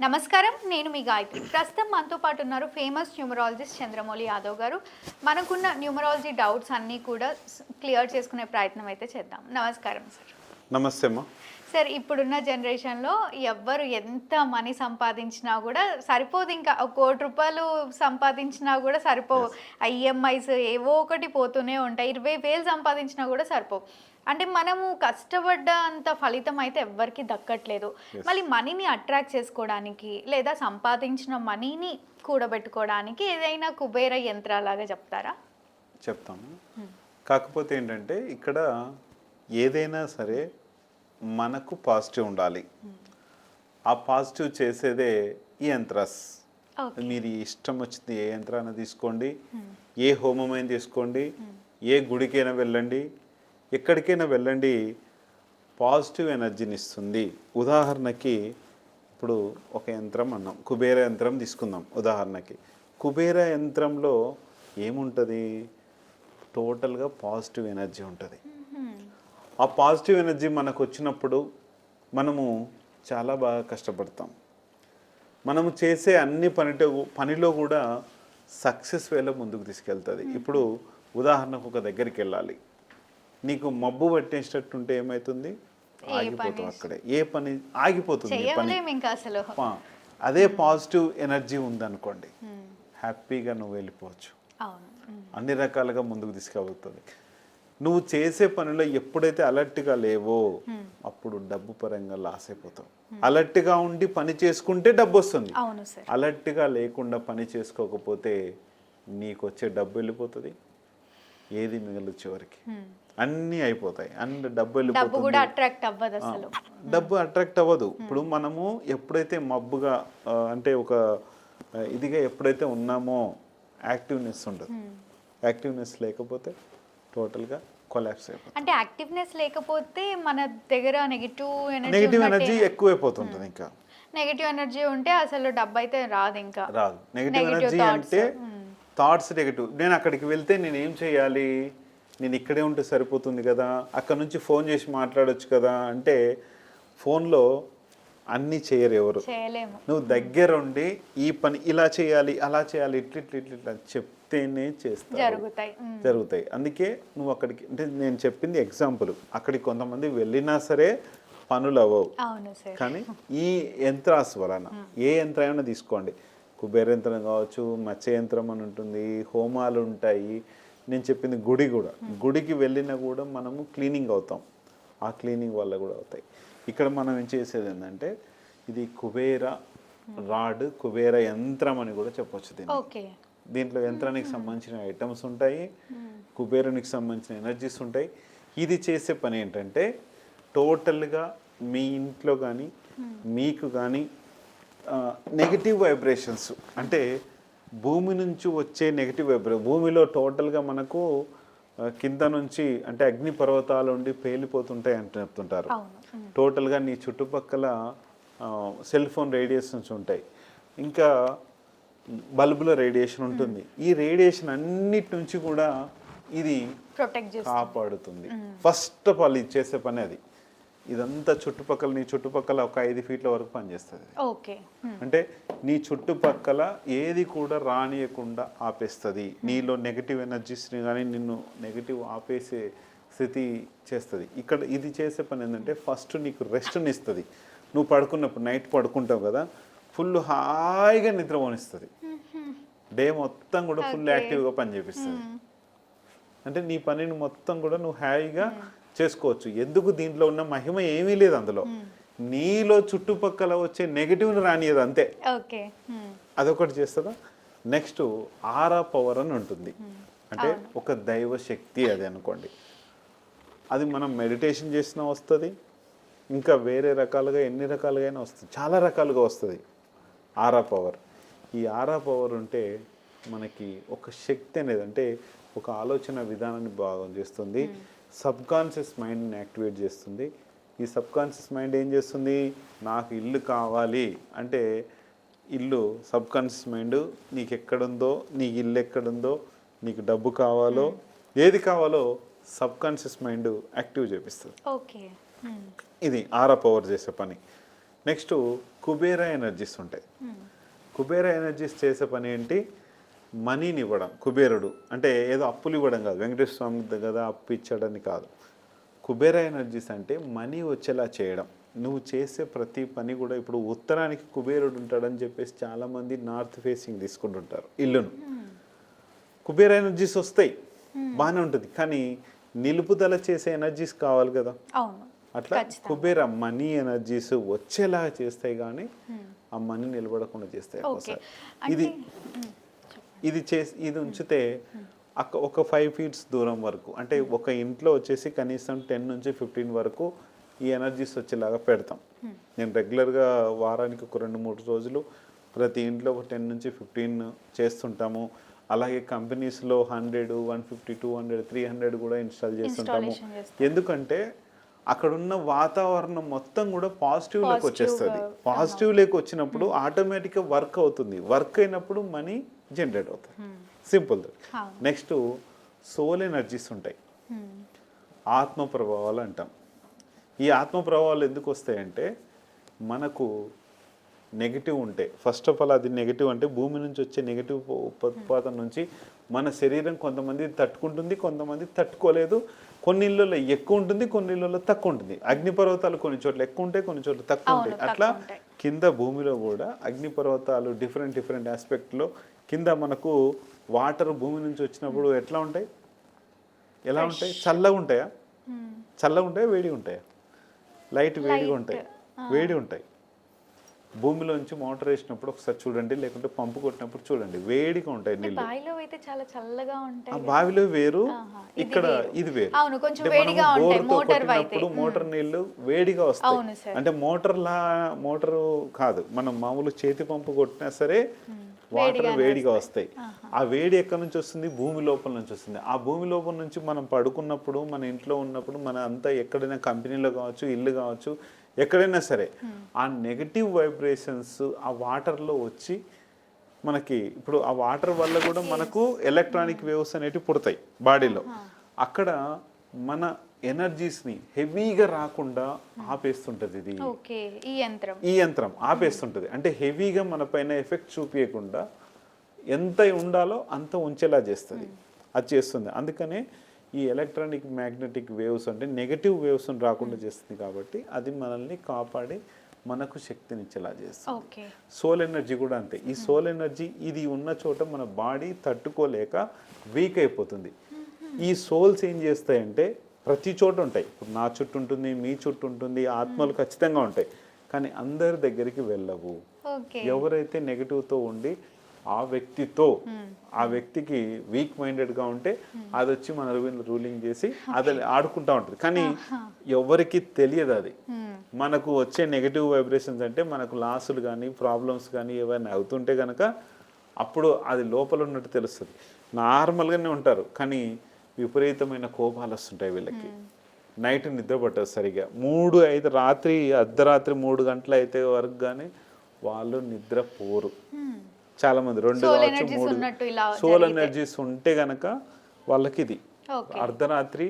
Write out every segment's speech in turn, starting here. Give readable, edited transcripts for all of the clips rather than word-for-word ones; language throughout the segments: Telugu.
నమస్కారం, నేను మీ గాయత్రి. ప్రస్తుతం మనతో పాటు ఉన్నారు ఫేమస్ న్యూమరాలజిస్ట్ చంద్రమౌళి యాదవ్ గారు. మనకున్న న్యూమరాలజీ డౌట్స్ అన్నీ కూడా క్లియర్ చేసుకునే ప్రయత్నం అయితే చేద్దాం. నమస్కారం సార్. నమస్తే అమ్మా. సార్, ఇప్పుడున్న జనరేషన్లో ఎవ్వరు ఎంత మనీ సంపాదించినా కూడా సరిపోదు. ఇంకా ₹1,00,00,000 సంపాదించినా కూడా సరిపోవు. ఈఎంఐస్ ఏవో ఒకటి పోతూనే ఉంటాయి. 20,000 సంపాదించినా కూడా సరిపోవు. అంటే మనము కష్టపడ్డ అంత ఫలితం అయితే ఎవ్వరికి దక్కట్లేదు. మళ్ళీ మనీని అట్రాక్ట్ చేసుకోవడానికి లేదా సంపాదించిన మనీని కూడబెట్టుకోవడానికి ఏదైనా కుబేర యంత్రాలాగా చెప్తారా? చెప్తాము. కాకపోతే ఏంటంటే ఇక్కడ ఏదైనా సరే మనకు పాజిటివ్ ఉండాలి. ఆ పాజిటివ్ చేసేదే ఈ యంత్రాస్. మీరు ఇష్టం వచ్చింది ఏ యంత్రాన్ని తీసుకోండి, ఏ హోమమైనా తీసుకోండి, ఏ గుడికైనా వెళ్ళండి, ఎక్కడికైనా వెళ్ళండి, పాజిటివ్ ఎనర్జీని ఇస్తుంది. ఉదాహరణకి ఇప్పుడు ఒక యంత్రం అన్నాం, కుబేర యంత్రం తీసుకుందాం. ఉదాహరణకి కుబేర యంత్రంలో ఏముంటుంది? టోటల్గా పాజిటివ్ ఎనర్జీ ఉంటుంది. ఆ పాజిటివ్ ఎనర్జీ మనకు వచ్చినప్పుడు మనము చాలా బాగా కష్టపడతాం. మనము చేసే అన్ని పనిలో కూడా సక్సెస్ వేలో ముందుకు తీసుకెళ్తుంది. ఇప్పుడు ఉదాహరణకు ఒక దగ్గరికి వెళ్ళాలి, నీకు మబ్బు పట్టేసేటట్టుంటే ఏమవుతుంది? ఆగిపోతాం అక్కడే. ఏ పని ఆగిపోతుంది పని. అదే పాజిటివ్ ఎనర్జీ ఉందనుకోండి, హ్యాపీగా నువ్వు వెళ్ళిపోవచ్చు, అన్ని రకాలుగా ముందుకు తీసుకెళ్తుంది. నువ్వు చేసే పనిలో ఎప్పుడైతే అలర్ట్గా లేవో అప్పుడు డబ్బు పరంగా లాస్ అయిపోతావు. అలర్ట్గా ఉండి పని చేసుకుంటే డబ్బు వస్తుంది. అలర్ట్గా లేకుండా పని చేసుకోకపోతే నీకు వచ్చే డబ్బు వెళ్ళిపోతుంది. ఏది మిగలదు చివరికి, అన్నీ అయిపోతాయి. అన్ని డబ్బు వెళ్ళిపోతుంది. డబ్బు అట్రాక్ట్ అవ్వదు. ఇప్పుడు మనము ఎప్పుడైతే మబ్బుగా అంటే ఒక ఇదిగా ఎప్పుడైతే ఉన్నామో యాక్టివ్నెస్ ఉండదు. యాక్టివ్నెస్ లేకపోతే టోటల్గా కొలాప్స్ అయిపోతుంది. అంటే యాక్టివ్నెస్ లేకపోతే మన దగ్గర నెగిటివ్ ఎనర్జీ ఎక్కువైపోతుంటుంది. ఇంకా నెగిటివ్ ఎనర్జీ ఉంటే అసలు డబ్బు అయితే రాదు. ఇంకా రాదు. నెగిటివ్ ఎనర్జీ అంటే థాట్స్ నెగిటివ్. నేను అక్కడికి వెళ్తే నేను ఏం చేయాలి, నేను ఇక్కడే ఉంటే సరిపోతుంది కదా, అక్కడ నుంచి ఫోన్ చేసి మాట్లాడొచ్చు కదా అంటే ఫోన్లో అన్నీ చేయరు ఎవరు. నువ్వు దగ్గరుండి ఈ పని ఇలా చేయాలి, అలా చేయాలి, ఇట్లా చెప్తేనే చేస్తా జరుగుతాయి. అందుకే నువ్వు అక్కడికి, అంటే నేను చెప్పింది ఎగ్జాంపుల్, అక్కడికి కొంతమంది వెళ్ళినా సరే పనులు అవ్వవు. కానీ ఈ యంత్రాస్ వలన ఏ యంత్రమైనా తీసుకోండి, కుబేర యంత్రం కావచ్చు, మత్స్య యంత్రం అని ఉంటుంది, హోమాలు ఉంటాయి. నేను చెప్పింది గుడి కూడా, గుడికి వెళ్ళినా కూడా మనము క్లీనింగ్ అవుతాం. ఆ క్లీనింగ్ వల్ల కూడా అవుతాయి. ఇక్కడ మనం ఏం చేసేది ఏంటంటే ఇది కుబేర రాడ్, కుబేర యంత్రం అని కూడా చెప్పొచ్చు. దీంట్లో యంత్రానికి సంబంధించిన ఐటమ్స్ ఉంటాయి, కుబేరునికి సంబంధించిన ఎనర్జీస్ ఉంటాయి. ఇది చేసే పని ఏంటంటే టోటల్గా మీ ఇంట్లో కానీ మీకు కానీ నెగిటివ్ వైబ్రేషన్స్, అంటే భూమి నుంచి వచ్చే నెగిటివ్ వైబ్రేషన్, భూమిలో టోటల్గా మనకు కింద నుంచి అంటే అగ్ని పర్వతాలు ఉండి పేలిపోతుంటాయి అంటే చెప్తుంటారు. టోటల్గా నీ చుట్టుపక్కల సెల్ ఫోన్ రేడియేషన్స్ ఉంటాయి, ఇంకా బల్బుల రేడియేషన్ ఉంటుంది. ఈ రేడియేషన్ అన్నిటి నుంచి కూడా ఇది కాపాడుతుంది. ఫస్ట్ ఆఫ్ ఆల్ ఇది చేసే పని అది. ఇదంతా చుట్టుపక్కల, నీ చుట్టుపక్కల ఒక 5 ఫీట్ల వరకు పనిచేస్తుంది. అంటే నీ చుట్టుపక్కల ఏది కూడా రానియకుండా ఆపేస్తుంది. నీలో నెగిటివ్ ఎనర్జీస్ని కానీ నిన్ను నెగిటివ్ ఆపేసే స్థితి చేస్తుంది. ఇక్కడ ఇది చేసే పని ఏంటంటే ఫస్ట్ నీకు రెస్ట్ని ఇస్తుంది. నువ్వు పడుకున్నప్పుడు నైట్ పడుకుంటావు కదా, ఫుల్ హాయిగా నిద్ర పోనిస్తుంది. డే మొత్తం కూడా ఫుల్ యాక్టివ్గా పని చేపిస్తుంది. అంటే నీ పనిని మొత్తం కూడా నువ్వు హాయిగా చేసుకోవచ్చు. ఎందుకు? దీంట్లో ఉన్న మహిమ ఏమీ లేదు అందులో. నీలో చుట్టుపక్కల వచ్చే నెగిటివ్ని రానియదు, అంతే. అదొకటి చేస్తుందా. నెక్స్ట్ ఆరా పవర్ అని ఉంటుంది, అంటే ఒక దైవ శక్తి అది అనుకోండి. అది మనం మెడిటేషన్ చేసినా వస్తుంది, ఇంకా వేరే రకాలుగా ఎన్ని రకాలుగా అయినా వస్తుంది, చాలా రకాలుగా వస్తుంది ఆరా పవర్. ఈ ఆరా పవర్ ఉంటే మనకి ఒక శక్తి అనేది, అంటే ఒక ఆలోచన విధానాన్ని బాగా చేస్తుంది. సబ్కాన్షియస్ మైండ్ని యాక్టివేట్ చేస్తుంది. ఈ సబ్కాన్షియస్ మైండ్ ఏం చేస్తుంది? నాకు ఇల్లు కావాలి అంటే ఇల్లు, సబ్కాన్షియస్ మైండ్ నీకు ఎక్కడుందో, నీకు ఇల్లు ఎక్కడుందో, నీకు డబ్బు కావాలో, ఏది కావాలో సబ్కాన్షియస్ మైండ్ యాక్టివ్ చేపిస్తుంది. ఇది ఆరా పవర్ చేసే పని. నెక్స్ట్ కుబేరా ఎనర్జీస్ ఉంటాయి. కుబేరా ఎనర్జీస్ చేసే పని ఏంటి, మనీని ఇవ్వడం. కుబేరుడు అంటే ఏదో అప్పులు ఇవ్వడం కాదు, వెంకటేశ్వర స్వామి కదా అప్పు ఇచ్చాడని కాదు. కుబేరా ఎనర్జీస్ అంటే మనీ వచ్చేలా చేయడం. నువ్వు చేసే ప్రతి పని కూడా, ఇప్పుడు ఉత్తరానికి కుబేరుడు ఉంటాడని చెప్పేసి చాలామంది నార్త్ ఫేసింగ్ తీసుకుంటుంటారు ఇల్లును. కుబేరా ఎనర్జీస్ వస్తాయి, బాగానే ఉంటుంది, కానీ నిలుపుదల చేసే ఎనర్జీస్ కావాలి కదా. అట్లా కుబేరా మనీ ఎనర్జీస్ వచ్చేలా చేస్తాయి, కానీ ఆ మనీ నిలబడకుండా చేస్తాయి. ఇది ఇది ఉంచితే ఒక 5 feet దూరం వరకు, అంటే ఒక ఇంట్లో వచ్చేసి కనీసం 10 నుంచి 15 వరకు ఈ ఎనర్జీస్ వచ్చేలాగా పెడతాం. నేను రెగ్యులర్గా వారానికి ఒక 2-3 రోజులు ప్రతి ఇంట్లో ఒక 10 నుంచి 15 చేస్తుంటాము. అలాగే కంపెనీస్లో 100, 150, 200, 300 కూడా ఇన్స్టాల్ చేస్తుంటాము. ఎందుకంటే అక్కడున్న వాతావరణం మొత్తం కూడా పాజిటివ్ లేక వచ్చేస్తుంది. పాజిటివ్ లేక వచ్చినప్పుడు ఆటోమేటిక్గా వర్క్ అవుతుంది. వర్క్ అయినప్పుడు మనీ జనరేట్ అవుతుంది. సింపుల్. నెక్స్ట్ సోల్ ఎనర్జీస్ ఉంటాయి, ఆత్మ ప్రభావాలు అంటాం. ఈ ఆత్మ ప్రభావాలు ఎందుకు వస్తాయంటే, మనకు నెగిటివ్ ఉంటే, ఫస్ట్ ఆఫ్ ఆల్ అది నెగిటివ్ అంటే భూమి నుంచి వచ్చే నెగిటివ్ ఉత్పాదన నుంచి మన శరీరం కొంతమంది తట్టుకుంటుంది, కొంతమంది తట్టుకోలేదు. కొన్ని ఇళ్ళల్లో ఎక్కువ ఉంటుంది, కొన్ని ఇళ్ళల్లో తక్కువ ఉంటుంది. అగ్నిపర్వతాలు కొన్ని చోట్ల ఎక్కువ ఉంటాయి, కొన్ని చోట్ల తక్కువ ఉంటాయి. అట్లా కింద భూమిలో కూడా అగ్నిపర్వతాలు డిఫరెంట్ ఆస్పెక్ట్లో కింద మనకు వాటర్ భూమి నుంచి వచ్చినప్పుడు ఎట్లా ఉంటాయి, ఎలా ఉంటాయి, చల్లగా ఉంటాయా, వేడిగా ఉంటాయా? లైట్ వేడిగా ఉంటాయి, వేడి ఉంటాయి. భూమిలోంచి మోటార్ వేసినప్పుడు ఒకసారి చూడండి, లేకుంటే పంపు కొట్టినప్పుడు చూడండి, వేడిగా ఉంటాయి నీళ్ళు. బావిలో అయితే చాలా చల్లగా ఉంటాయి. బావిలో వేరు, ఇక్కడ ఇది వేరు. కొట్టినప్పుడు మోటార్ నీళ్లు వేడిగా వస్తాయి. అంటే మోటారు కాదు, మనం మామూలు చేతి పంపు కొట్టినా సరే వాటర్ వేడిగా వస్తాయి. ఆ వేడి ఎక్కడి నుంచి వస్తుంది, భూమి లోపల నుంచి వస్తుంది. ఆ భూమి లోపల నుంచి మనం పడుకున్నప్పుడు, మన ఇంట్లో ఉన్నప్పుడు, మన అంతా ఎక్కడైనా కంపెనీలో కావచ్చు, ఇల్లు కావచ్చు, ఎక్కడైనా సరే ఆ నెగటివ్ వైబ్రేషన్స్ ఆ వాటర్లో వచ్చి మనకి, ఇప్పుడు ఆ వాటర్ వల్ల కూడా మనకు ఎలక్ట్రానిక్ వేవ్స్ అనేటివి పుడతాయి బాడీలో. అక్కడ మన ఎనర్జీస్ని హెవీగా రాకుండా ఆపేస్తుంటుంది. ఇది ఈ యంత్రం ఆపేస్తుంటుంది. అంటే హెవీగా మన పైన ఎఫెక్ట్ చూపించకుండా ఎంత ఉండాలో అంత ఉంచేలా చేస్తుంది, అది చేస్తుంది. అందుకనే ఈ ఎలక్ట్రానిక్ మ్యాగ్నెటిక్ వేవ్స్ అంటే నెగటివ్ వేవ్స్ రాకుండా చేస్తుంది. కాబట్టి అది మనల్ని కాపాడి మనకు శక్తినిచ్చేలా చేస్తుంది. సోల్ ఎనర్జీ కూడా అంతే. ఈ సోల్ ఎనర్జీ ఇది ఉన్న చోట మన బాడీ తట్టుకోలేక వీక్ అయిపోతుంది. ఈ సోల్స్ ఏం చేస్తాయంటే ప్రతి చోట ఉంటాయి. ఇప్పుడు నా చుట్టూ ఉంటుంది, మీ చుట్టూ ఉంటుంది, ఆత్మలు ఖచ్చితంగా ఉంటాయి, కానీ అందరి దగ్గరికి వెళ్ళవు. ఎవరైతే నెగటివ్తో ఉండి ఆ వ్యక్తికి వీక్ మైండెడ్గా ఉంటే అది వచ్చి మన రూలింగ్ చేసి అది ఆడుకుంటూ ఉంటుంది. కానీ ఎవరికి తెలియదు అది. మనకు వచ్చే నెగటివ్ వైబ్రేషన్స్ అంటే మనకు లాసులు కానీ ప్రాబ్లమ్స్ కానీ ఏమైనా అవుతుంటే కనుక అప్పుడు అది లోపల ఉన్నట్టు తెలుస్తుంది. నార్మల్గానే ఉంటారు, కానీ విపరీతమైన కోపాలు వస్తుంటాయి వీళ్ళకి. నైట్ నిద్ర పట్టదు సరిగా. 3-5 అర్ధరాత్రి 3 గంటలు అయితే వరకు కానీ వాళ్ళు నిద్ర పోరు. చాలా మంది 2 కావచ్చు 3 సోల్ ఎనర్జీస్ ఉంటే గనక వాళ్ళకి ఇది అర్ధరాత్రి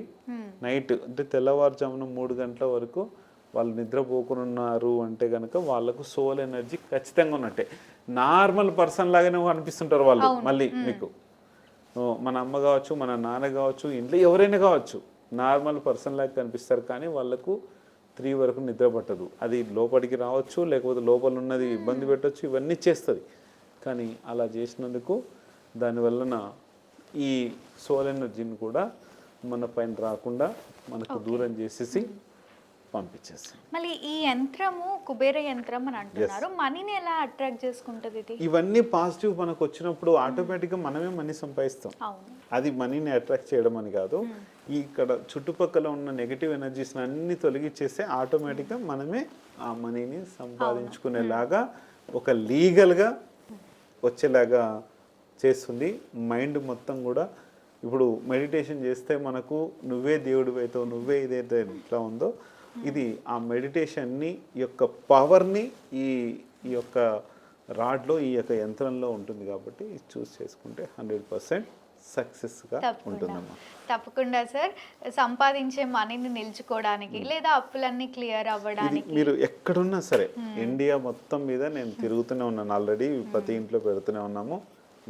నైట్ అంటే తెల్లవారుజామున 3 గంటల వరకు వాళ్ళు నిద్రపోకున్నారు అంటే గనక వాళ్ళకు సోల్ ఎనర్జీ ఖచ్చితంగా ఉన్నట్టే. నార్మల్ పర్సన్ లాగానే అనిపిస్తుంటారు వాళ్ళు. మళ్ళీ మీకు మన అమ్మ కావచ్చు, మన నాన్న కావచ్చు, ఇంట్లో ఎవరైనా కావచ్చు, నార్మల్ పర్సన్ లాగా కనిపిస్తారు, కానీ వాళ్ళకు 3 వరకు నిద్ర పట్టదు. అది లోపలికి రావచ్చు, లేకపోతే లోపల ఉన్నది ఇబ్బంది పెట్టవచ్చు, ఇవన్నీ చేస్తుంది. కానీ అలా చేసినందుకు దానివలన ఈ సోల్ ఎనర్జీని కూడా మన పైన రాకుండా మనకు దూరం చేసేసి పంపించేస్తాం. మళ్ళీ ఈ యంత్రము కుబేర యంత్రం అని అంటున్నారు, మనీని ఎలా అట్రాక్ట్ చేసుకుంటుంది ఇది? ఇవన్నీ పాజిటివ్ మనకు వచ్చినప్పుడు ఆటోమేటిక్గా మనమే మనీ సంపాదిస్తాం. అది మనీని అట్రాక్ట్ చేయడం అని కాదు. ఇక్కడ చుట్టుపక్కల ఉన్న నెగటివ్ ఎనర్జీస్ అన్ని తొలగించేస్తే ఆటోమేటిక్గా మనమే ఆ మనీని సంపాదించుకునేలాగా ఒక లీగల్గా వచ్చేలాగా చేస్తుంది. మైండ్ మొత్తం కూడా ఇప్పుడు మెడిటేషన్ చేస్తే మనకు నువ్వే దేవుడు అవుతావు, నువ్వే ఇదైతే ఎట్లా ఉందో, ఇది ఆ మెడిటేషన్ని యొక్క పవర్ని ఈ యొక్క రాడ్లో, ఈ యొక్క యంత్రంలో ఉంటుంది. కాబట్టి చూస్ చేసుకుంటే 100% సక్సెస్గా తప్పకుండా ఉంటుందమ్మా. తప్పకుండా సార్. సంపాదించే మనీని నిలుచుకోవడానికి లేదా అప్పులన్నీ క్లియర్ ఇది అవ్వడానికి మీరు ఎక్కడున్నా సరే ఇండియా మొత్తం మీద నేను తిరుగుతూనే ఉన్నాను ఆల్రెడీ, ప్రతి ఇంట్లో పెడుతూనే ఉన్నాము.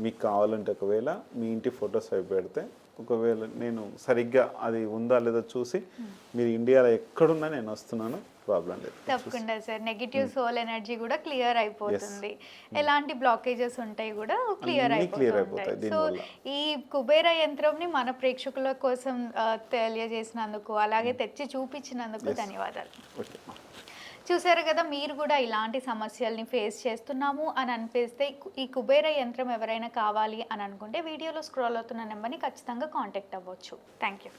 మీకు కావాలంటే ఒకవేళ మీ ఇంటి ఫొటోస్ అవి పెడితే ఒకవేళ నేను సరిగ్గా అది ఉందా లేదో చూసి మీరు ఇండియాలో ఎక్కడున్నా నేను వస్తున్నాను, ప్రాబ్లం లేదు. తప్పకుండా సార్. నెగిటివ్ సోల్ ఎనర్జీ కూడా క్లియర్ అయిపోతుంది. ఎలాంటి బ్లాకేజెస్ ఉంటాయి కూడా క్లియర్ అన్నీ clear అయిపోతాయి. అయిపోతాయి సో దీనివల్ల. ఈ కుబేర యంత్రంని మన ప్రేక్షకుల కోసం తెలియజేసినందుకు అలాగే తెచ్చి చూపించినందుకు ధన్యవాదాలు. ఓకే. చూసారు కదా, మీరు కూడా ఇలాంటి సమస్యల్ని ఫేస్ చేస్తున్నాము అని అనిపిస్తే ఈ కుబేర యంత్రం ఎవరైనా కావాలి అని అనుకుంటే వీడియోలో స్క్రోల్ అవుతున్న నెంబర్ని ఖచ్చితంగా కాంటాక్ట్ అవ్వచ్చు. Thank you.